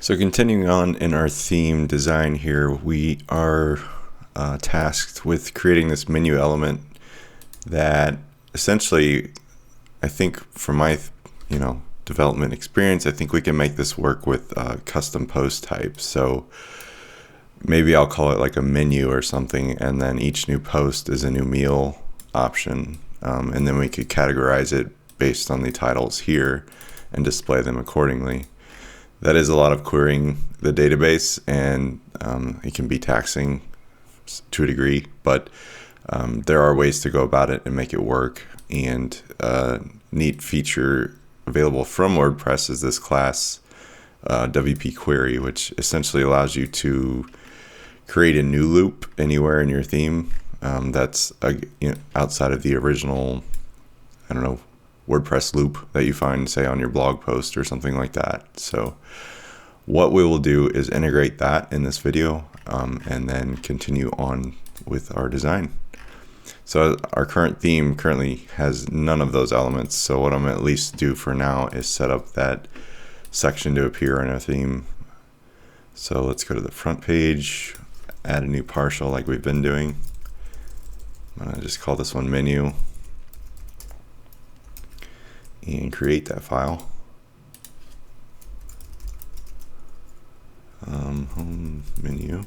So continuing on in our theme design here, we are tasked with creating this menu element that essentially, I think from my development experience, I think we can make this work with custom post types. So maybe I'll call it like a menu or something, and then each new post is a new meal option, and then we could categorize it based on the titles here and display them accordingly. That is a lot of querying the database, and it can be taxing to a degree, but there are ways to go about it and make it work. And a neat feature available from WordPress is this class WP query, which essentially allows you to create a new loop anywhere in your theme that's outside of the original, WordPress loop that you find, say, on your blog post or something like that. So what we will do is integrate that in this video and then continue on with our design. So our current theme currently has none of those elements. So what I'm at least do for now is set up that section to appear in our theme. So let's go to the front page, add a new partial like we've been doing. I'm gonna just call this one menu and create that file. Home menu.php,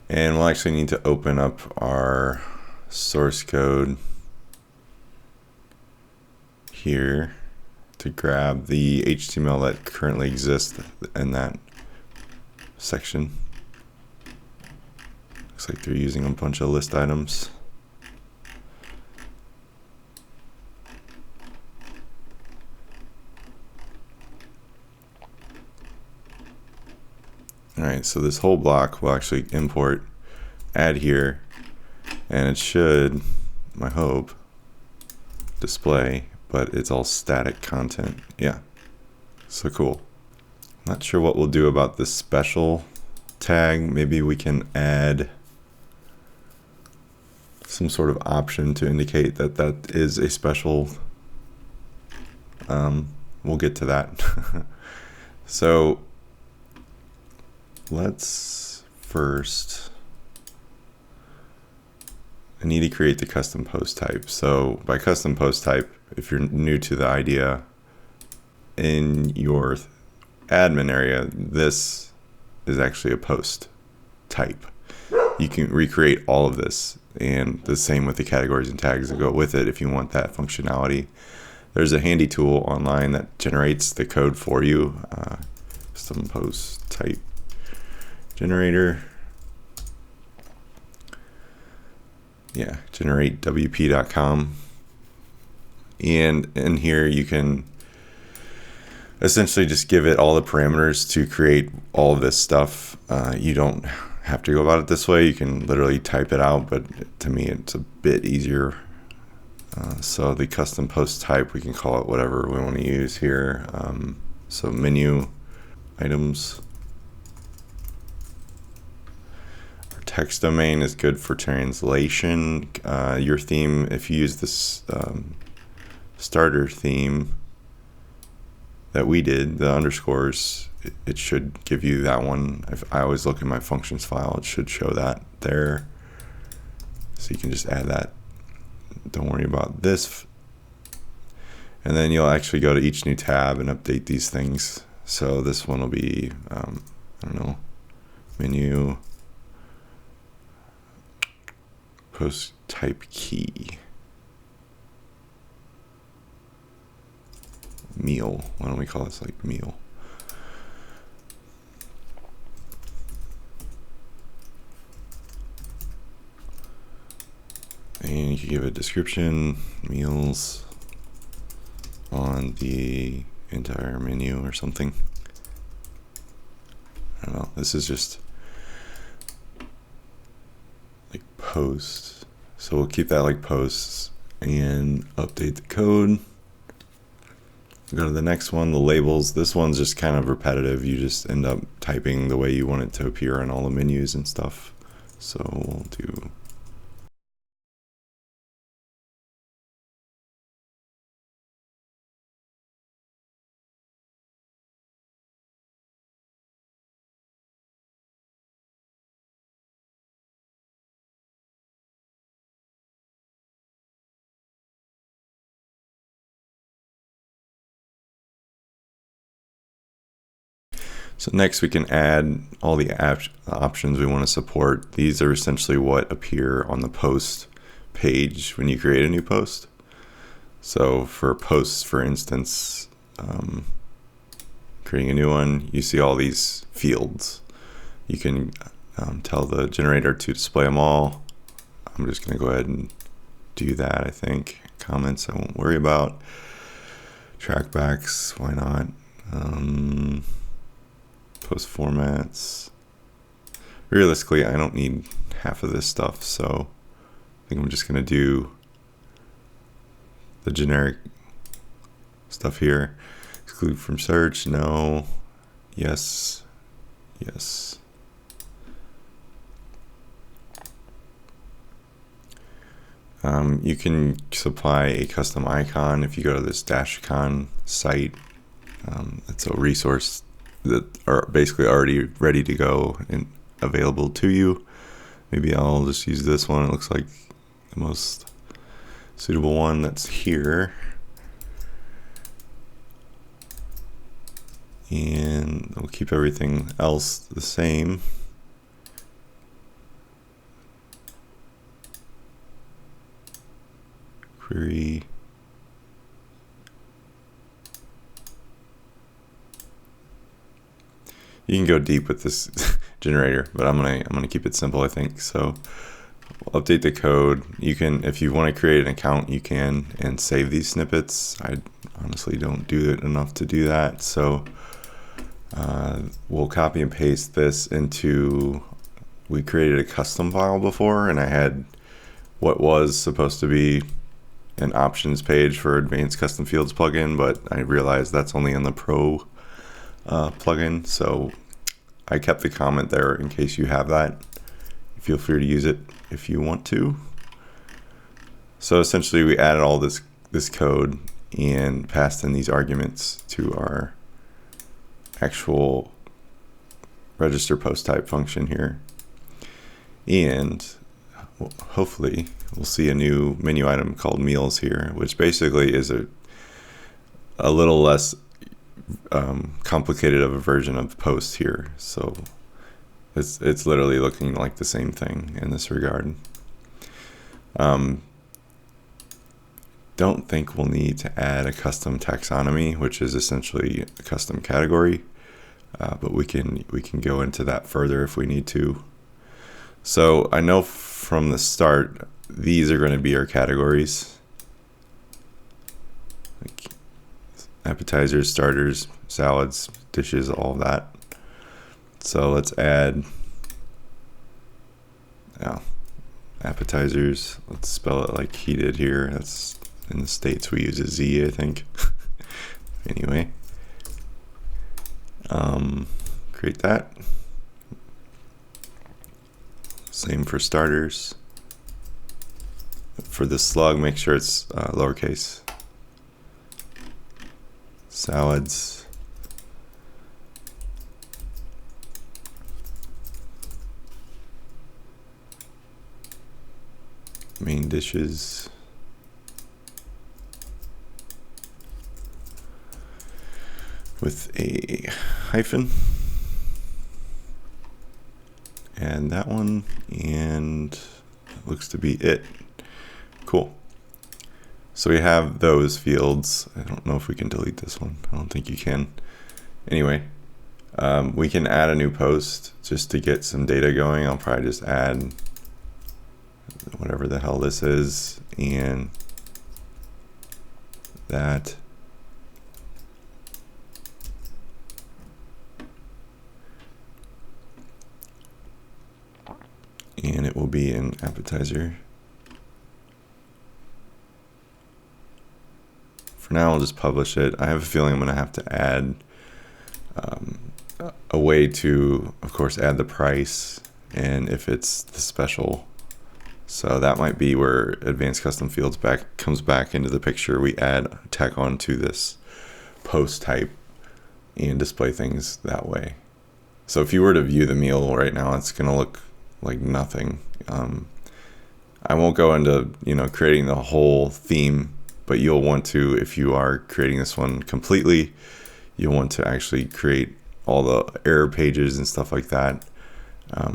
and we'll actually need to open up our source code here to grab the HTML that currently exists in that section. Looks like they're using a bunch of list items. Alright, so this whole block will actually import, add here, and it should, I hope, display, but it's all static content. Yeah, so cool. Not sure what we'll do about this special tag. Maybe we can add some sort of option to indicate that that is a special. We'll get to that. So let's first, I need to create the custom post type. So by custom post type, if you're new to the idea, in your admin area, this is actually a post type. You can recreate all of this, and the same with the categories and tags that go with it if you want that functionality. There's a handy tool online that generates the code for you. Custom post type generator. Yeah, generatewp.com. And in here you can essentially just give it all the parameters to create all of this stuff. You don't have to go about it this way. You can literally type it out, but to me it's a bit easier. So the custom post type, we can call it whatever we want to use here. So menu items. Text domain is good for translation. Your theme, if you use this starter theme that we did, the underscores, it should give you that one. If I always look in my functions file, it should show that there. So you can just add that. Don't worry about this. And then you'll actually go to each new tab and update these things. So this one will be, menu post type key meal. Why don't we call this like meal? And you can give a description, meals on the entire menu or something. I don't know. This is just like posts. So we'll keep that like posts and update the code. Go to the next one, the labels. This one's just kind of repetitive. You just end up typing the way you want it to appear in all the menus and stuff. So we'll do So next we can add all the options we want to support. These are essentially what appear on the post page when you create a new post. So for posts, for instance, creating a new one, you see all these fields. You can tell the generator to display them all. I'm just going to go ahead and do that, I think. Comments I won't worry about. Trackbacks, why not? Post formats. Realistically, I don't need half of this stuff, so I think I'm just going to do the generic stuff here. Exclude from search, no. Yes, yes. You can supply a custom icon if you go to this -icon site. It's a resource that are basically already ready to go and available to you. Maybe I'll just use this one. It looks like the most suitable one that's here. And we'll keep everything else the same. Query. You can go deep with this generator, but I'm gonna keep it simple, I think. So we'll update the code. You can, if you want to create an account, you can, and save these snippets. I honestly don't do it enough to do that. So we'll copy and paste this into, we created a custom file before, and I had what was supposed to be an options page for Advanced Custom Fields plugin, but I realized that's only in the Pro plugin, so I kept the comment there in case you have that. Feel free to use it if you want to. So essentially we added all this code and passed in these arguments to our actual register post type function here, and hopefully we'll see a new menu item called meals here, which basically is a little less complicated of a version of post here. So it's literally looking like the same thing in this regard. Don't think we'll need to add a custom taxonomy, which is essentially a custom category, but we can go into that further if we need to. So I know from the start these are going to be our categories, like appetizers, starters, salads, dishes, all of that. So let's add appetizers. Let's spell it like he did here. That's in the States we use a Z, I think. Anyway, create that. Same for starters. For the slug, make sure it's lowercase. Salads. Main dishes. With a hyphen. And that one, and that looks to be it. Cool. So we have those fields. I don't know if we can delete this one. I don't think you can. Anyway, we can add a new post just to get some data going. I'll probably just add whatever the hell this is, and that. And it will be an appetizer. For now, I'll just publish it. I have a feeling I'm going to have to add a way to, of course, add the price and if it's the special. So that might be where Advanced Custom Fields comes back into the picture. We tack on to this post type and display things that way. So if you were to view the meal right now, it's going to look like nothing. I won't go into creating the whole theme, but you'll want to, if you are creating this one completely, you'll want to actually create all the error pages and stuff like that.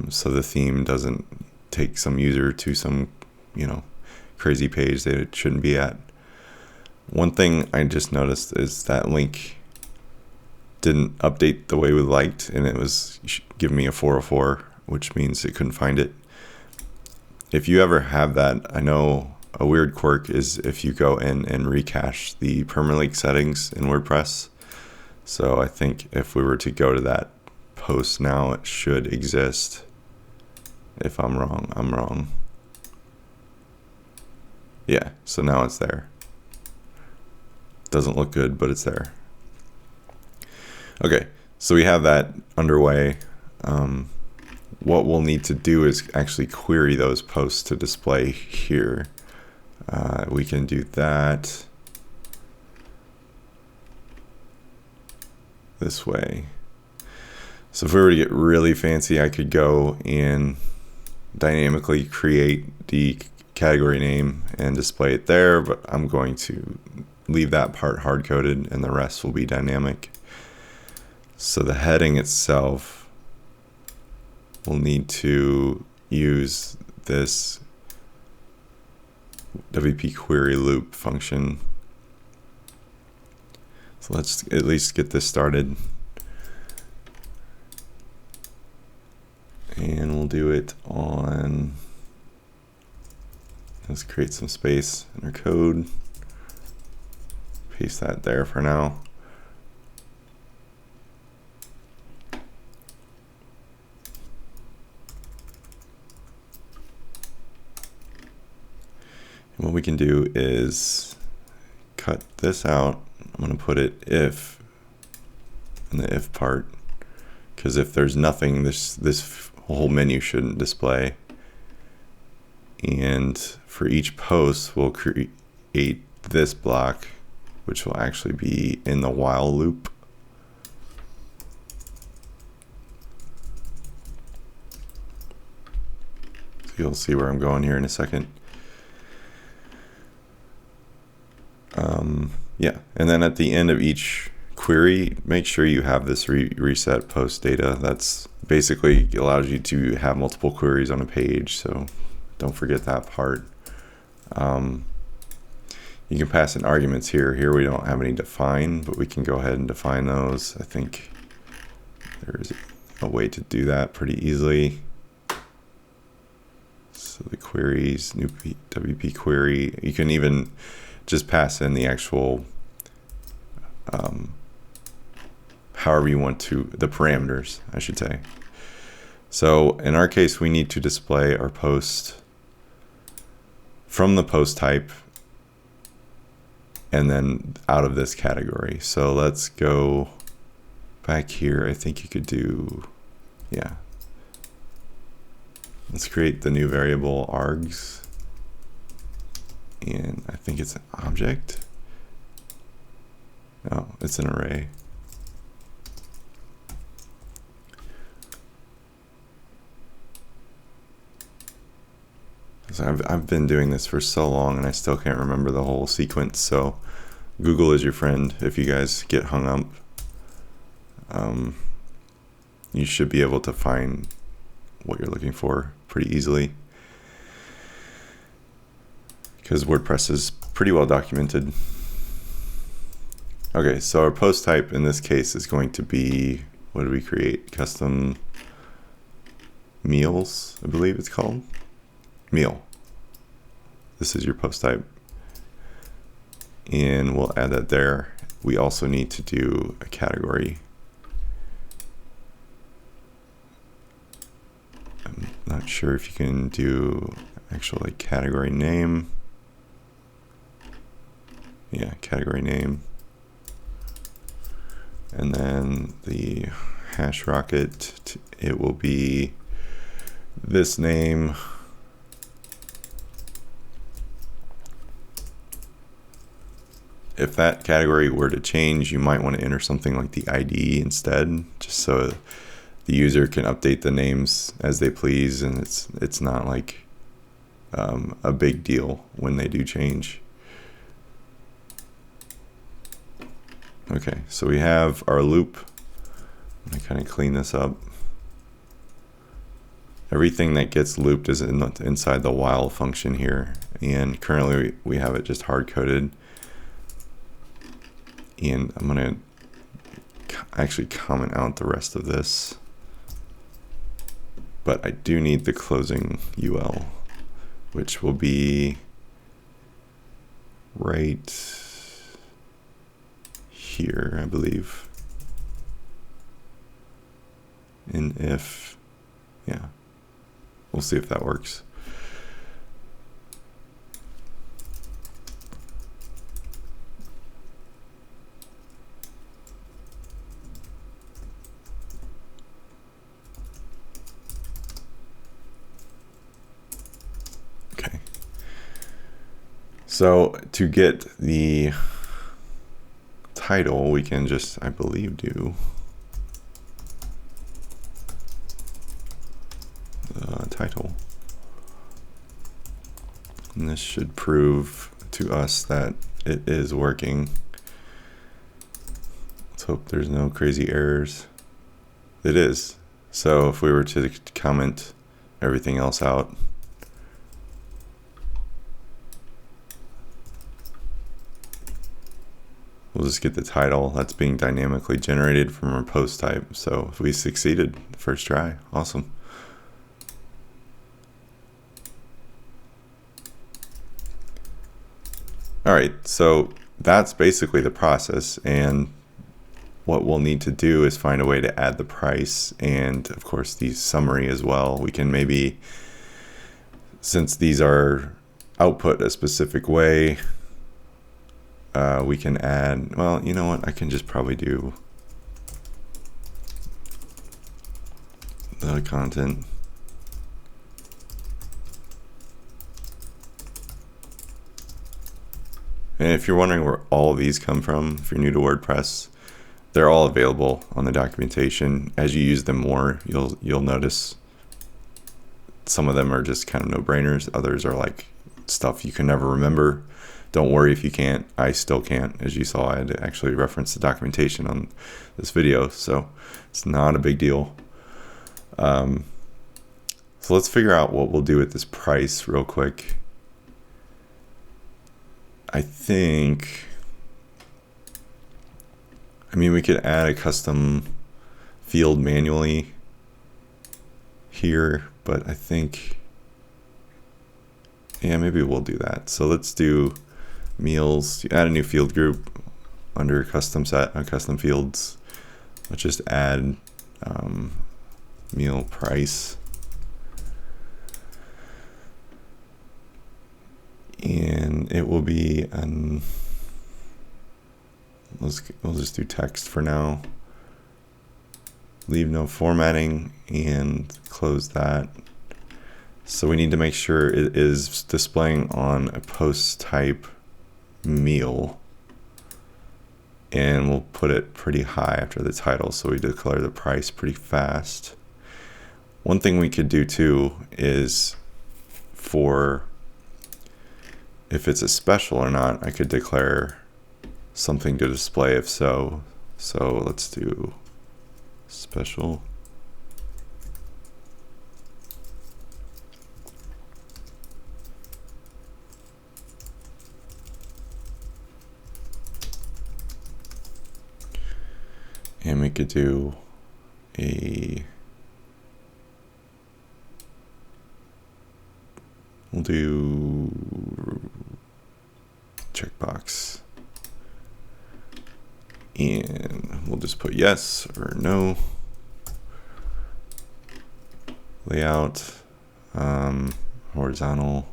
So the theme doesn't take some user to some, crazy page that it shouldn't be at. One thing I just noticed is that link didn't update the way we liked, and it was giving me a 404, which means it couldn't find it. If you ever have that, I know a weird quirk is if you go in and recache the permalink settings in WordPress. So I think if we were to go to that post now, it should exist. If I'm wrong, I'm wrong. Yeah, so now it's there. Doesn't look good, but it's there. Okay, so we have that underway. What we'll need to do is actually query those posts to display here. We can do that this way. So if we were to get really fancy, I could go and dynamically create the category name and display it there, but I'm going to leave that part hard-coded and the rest will be dynamic. So the heading itself will need to use this WP query loop function. So let's at least get this started. And we'll do it on, let's create some space in our code. Paste that there for now. And what we can do is cut this out. I'm going to put it if in the if part, because if there's nothing, this whole menu shouldn't display. And for each post, we'll create this block, which will actually be in the while loop. So you'll see where I'm going here in a second. Yeah, and then at the end of each query, make sure you have this reset post data. That's basically allows you to have multiple queries on a page, so don't forget that part. You can pass in arguments here. Here we don't have any defined, but we can go ahead and define those. I think there's a way to do that pretty easily. So the queries, new WP query, you can even just pass in the actual, however you want to, the parameters, I should say. So in our case, we need to display our post from the post type and then out of this category. So let's go back here. I think you could do, yeah. Let's create the new variable args. And I think it's an object. No, it's an array. So I've been doing this for so long and I still can't remember the whole sequence. So Google is your friend if you guys get hung up. You should be able to find what you're looking for pretty easily, because WordPress is pretty well documented. Okay, so our post type in this case is going to be, what did we create? Custom meals, I believe it's called. Meal. This is your post type. And we'll add that there. We also need to do a category. I'm not sure if you can do actual category name. Yeah, category name. And then the hash rocket, it will be this name. If that category were to change, you might want to enter something like the ID instead, just so the user can update the names as they please, and it's not like a big deal when they do change. Okay, so we have our loop. I kind of clean this up. Everything that gets looped is inside the while function here, and currently we have it just hard-coded. And I'm going to actually comment out the rest of this, but I do need the closing UL, which will be right here, I believe. And if, yeah, we'll see if that works. Okay. So to get the title, we can just, I believe, do the title. And this should prove to us that it is working. Let's hope there's no crazy errors. It is. So if we were to comment everything else out, we'll just get the title that's being dynamically generated from our post type. So if we succeeded first try, awesome. All right, so that's basically the process, and what we'll need to do is find a way to add the price and of course the summary as well. We can maybe, since these are output a specific way, we can add, well, you know what, I can just probably do the content. And if you're wondering where all of these come from, if you're new to WordPress, they're all available on the documentation. As you use them more, you'll notice some of them are just kind of no-brainers. Others are like stuff you can never remember. Don't worry if you can't. I still can't. As you saw, I had to actually reference the documentation on this video, so it's not a big deal. So let's figure out what we'll do with this price real quick. I think, I mean, we could add a custom field manually here, but I think, yeah, maybe we'll do that. So let's do meals, add a new field group under custom fields. Let's just add meal price. And it will be we'll just do text for now. Leave no formatting and close that. So we need to make sure it is displaying on a post type meal, and we'll put it pretty high after the title, so we declare the price pretty fast. One thing we could do too is, for if it's a special or not, I could declare something to display if so. So let's do special. And we could do we'll do checkbox, and we'll just put yes or no. Layout, horizontal,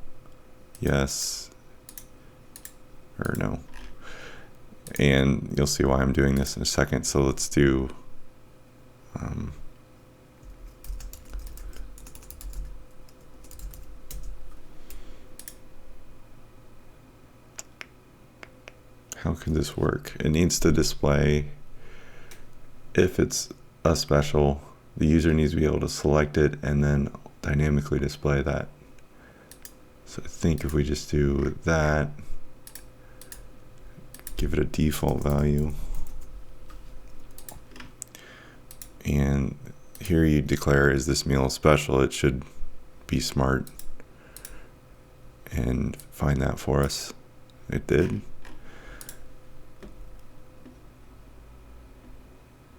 yes or no. And you'll see why I'm doing this in a second. So let's do how can this work? It needs to display, if it's a special, the user needs to be able to select it and then dynamically display that. So I think if we just do that, give it a default value, And here you declare, is this meal special? It should be smart and find that for us. It did.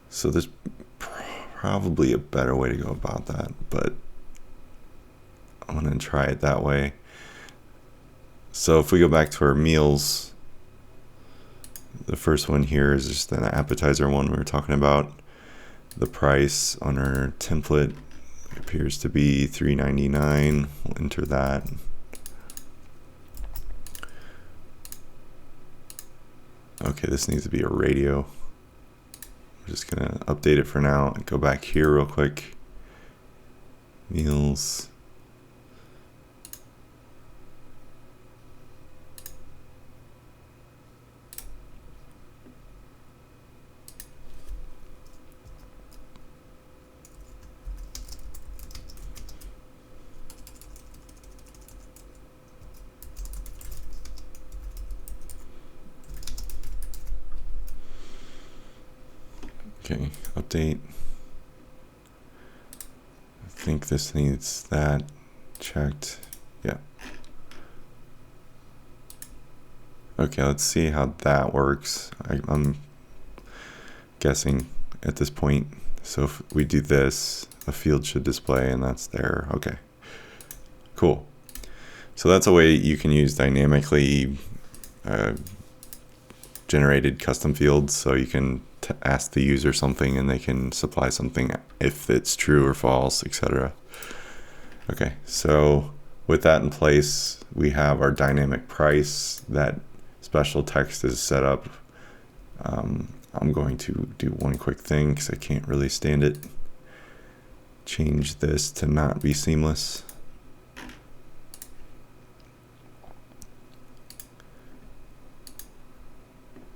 So there's probably a better way to go about that, but I'm going to try it that way. So if we go back to our meals, the first one here is just an appetizer one we were talking about. The price on our template appears to be $3.99. We'll enter that. Okay, this needs to be a radio. I'm just gonna update it for now and go back here real quick. Meals. Okay, update. I think this needs that checked. Yeah. Okay, let's see how that works. I'm guessing at this point. So if we do this, a field should display, and that's there. Okay, cool. So that's a way you can use dynamically generated custom fields. So you can ask the user something and they can supply something if it's true or false, etc. Okay, so with that in place, we have our dynamic price. That special text is set up. I'm going to do one quick thing because I can't really stand it. Change this to not be seamless.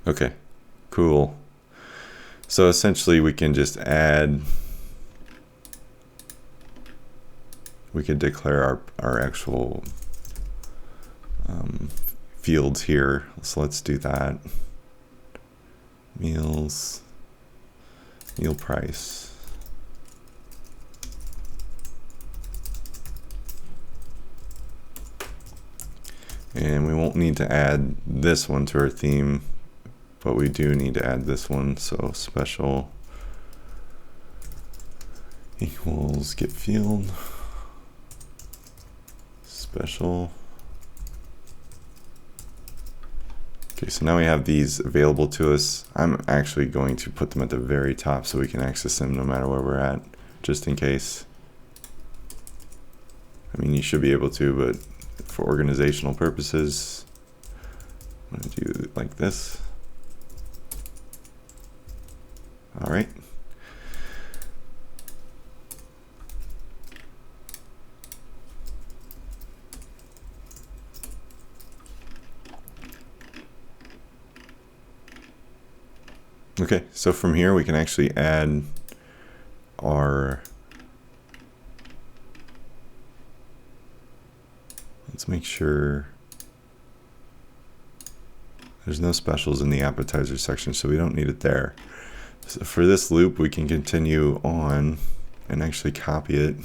Okay, cool. So essentially we can just add, we can declare our actual fields here. So let's do that. Meals, meal price. And we won't need to add this one to our theme, but we do need to add this one. So special equals get field special. Okay, so now we have these available to us. I'm actually going to put them at the very top so we can access them no matter where we're at, just in case. I mean, you should be able to, but for organizational purposes, I'm going to do it like this. All right. Okay, so from here we can actually add our, let's make sure there's no specials in the appetizer section, so we don't need it there. So for this loop, we can continue on and actually copy it.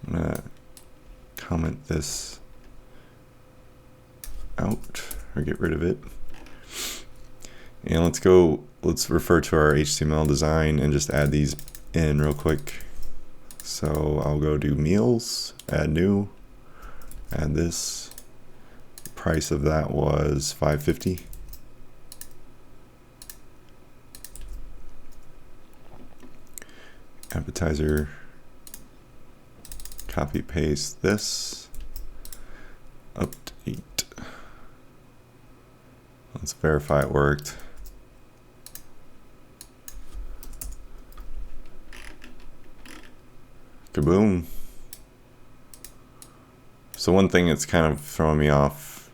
I'm gonna comment this out or get rid of it. And let's refer to our HTML design and just add these in real quick. So I'll go do meals, add new, add this. The price of that was $5.50. Appetizer, copy paste this, update. Let's verify it worked. Kaboom. So one thing that's kind of throwing me off,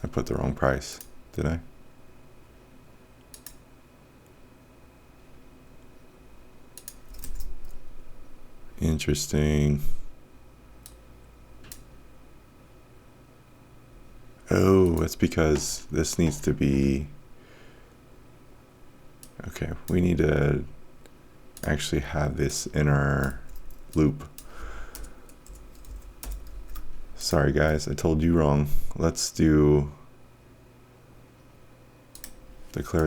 I put the wrong price, did I? Interesting. Oh, that's because this needs to be, okay, we need to actually have this in our loop. Sorry guys, I told you wrong. Let's declare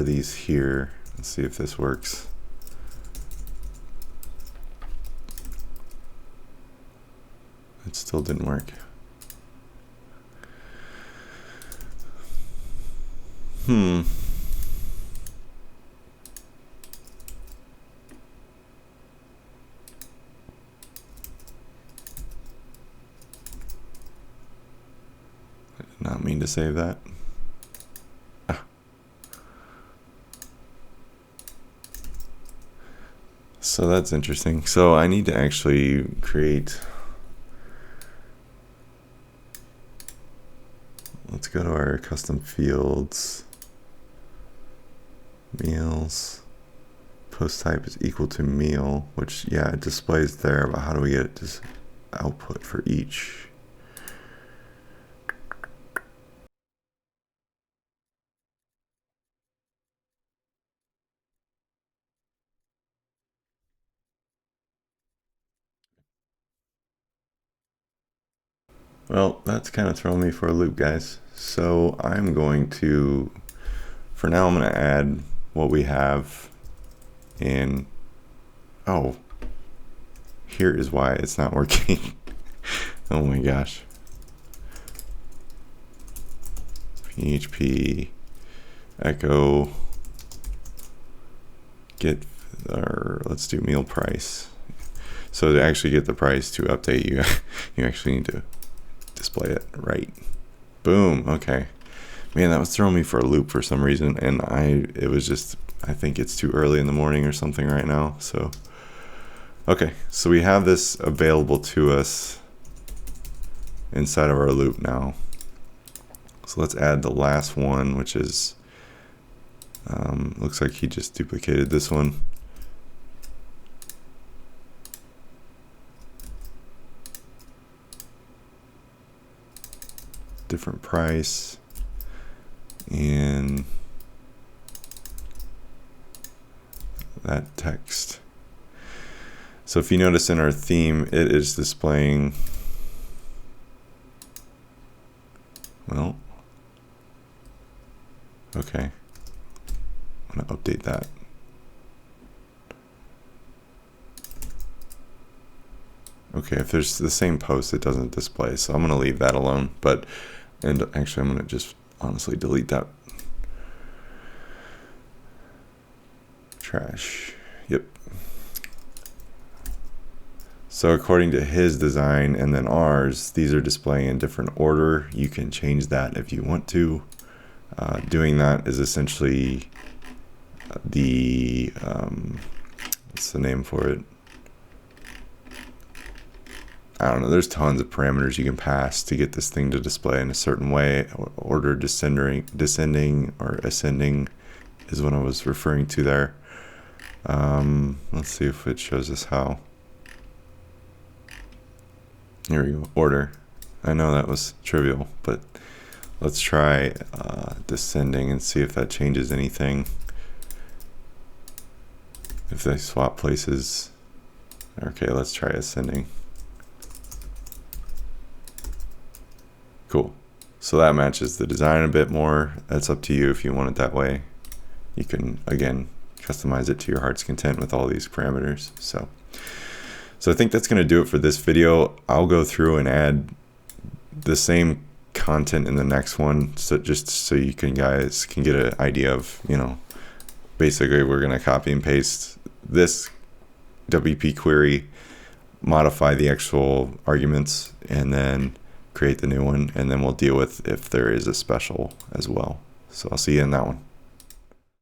these here. Let's see if this works. It still didn't work. Did not mean to save that. So that's interesting. So I need to actually create, let's go to our custom fields, meals, post type is equal to meal, which, yeah, it displays there, but how do we get it to output for each? Well, that's kind of throwing me for a loop, guys. So I'm going to, for now, I'm going to add what we have in, oh, here is why it's not working. Oh my gosh. PHP echo get, or let's do meal price. So to actually get the price to update, you actually need to display it right. Boom. Okay, man, that was throwing me for a loop for some reason, and it was just, I think it's too early in the morning or something right now. So okay, so we have this available to us inside of our loop now. So let's add the last one, which is looks like he just duplicated this one. Different price, and that text. So if you notice in our theme, it is displaying, well, okay, I'm gonna update that. Okay, if there's the same post, it doesn't display, so I'm gonna leave that alone. But, and actually I'm gonna just honestly delete that. Trash, yep. So according to his design and then ours, these are displaying in different order. You can change that if you want to. Doing that is essentially the, what's the name for it? I don't know, there's tons of parameters you can pass to get this thing to display in a certain way. Order descending or ascending is what I was referring to there. Let's see if it shows us how. Here we go, order. I know that was trivial, but let's try descending and see if that changes anything. If they swap places. Okay, let's try ascending. Cool. So that matches the design a bit more. That's up to you if you want it that way. You can, again, customize it to your heart's content with all these parameters. So I think that's going to do it for this video. I'll go through and add the same content in the next one, so just so you guys can get an idea of, you know, basically we're going to copy and paste this WP query, modify the actual arguments, and then create the new one, and then we'll deal with if there is a special as well. So I'll see you in that one.